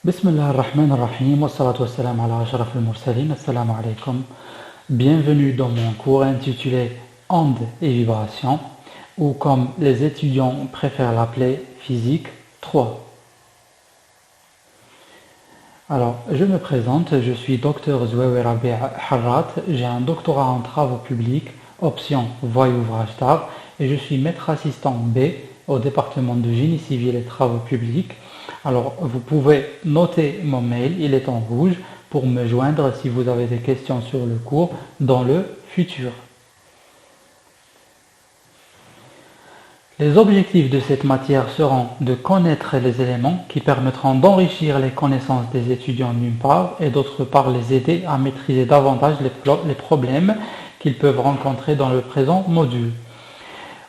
Bismillah ar-Rahman ar-Rahim, wa salatu wa salam ala ashraf al-mursalin, assalamu alaikum. Bienvenue dans mon cours intitulé Ondes et vibrations, ou comme les étudiants préfèrent l'appeler, physique 3. Alors, je me présente, je suis Dr Zouaoui Rabi' Harrat, j'ai un doctorat en travaux publics, option voie et ouvrage d'art, et je suis maître assistant B au département de génie civil et travaux publics. Alors, vous pouvez noter mon mail, il est en rouge, pour me joindre si vous avez des questions sur le cours dans le futur. Les objectifs de cette matière seront de connaître les éléments qui permettront d'enrichir les connaissances des étudiants d'une part et d'autre part les aider à maîtriser davantage les problèmes qu'ils peuvent rencontrer dans le présent module.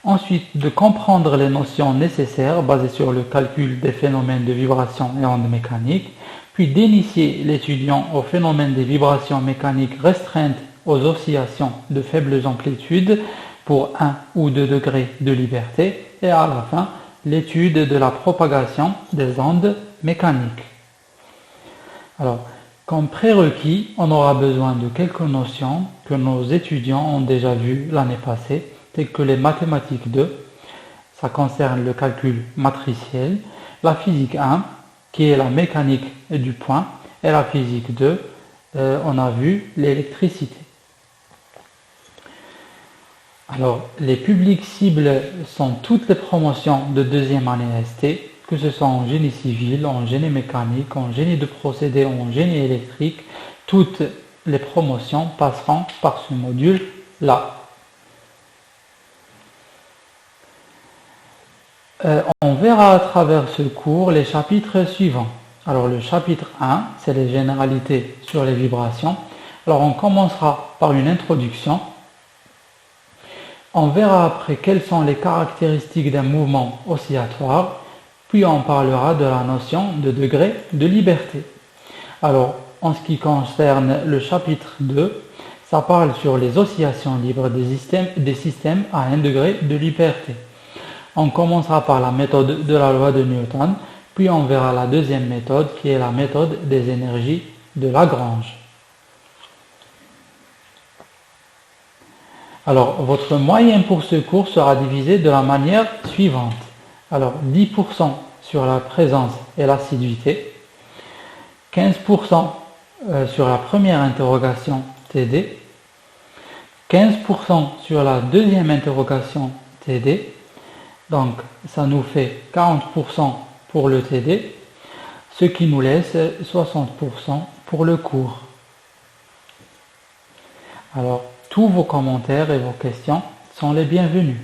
Ensuite, de comprendre les notions nécessaires basées sur le calcul des phénomènes de vibration et ondes mécaniques, puis d'initier l'étudiant aux phénomènes des vibrations mécaniques restreintes aux oscillations de faibles amplitudes pour 1 ou 2 degrés de liberté, et à la fin, l'étude de la propagation des ondes mécaniques. Alors, comme prérequis, on aura besoin de quelques notions que nos étudiants ont déjà vues l'année passée, telles que les mathématiques 2, ça concerne le calcul matriciel, la physique 1, qui est la mécanique du point, et la physique 2, on a vu l'électricité. Alors, les publics cibles sont toutes les promotions de deuxième année ST, que ce soit en génie civil, en génie mécanique, en génie de procédés, en génie électrique. Toutes les promotions passeront par ce module-là. On verra à travers ce cours les chapitres suivants. Alors, le chapitre 1, c'est les généralités sur les vibrations. Alors, on commencera par une introduction. On verra après quelles sont les caractéristiques d'un mouvement oscillatoire, puis on parlera de la notion de degré de liberté. Alors, en ce qui concerne le chapitre 2, ça parle sur les oscillations libres des systèmes à 1 degré de liberté. On commencera par la méthode de la loi de Newton, puis on verra la deuxième méthode qui est la méthode des énergies de Lagrange. Alors, votre moyenne pour ce cours sera divisé de la manière suivante. Alors, 10% sur la présence et l'assiduité, 15% sur la première interrogation TD, 15% sur la deuxième interrogation TD, donc ça nous fait 40% pour le TD, ce qui nous laisse 60% pour le cours. Alors, tous vos commentaires et vos questions sont les bienvenus.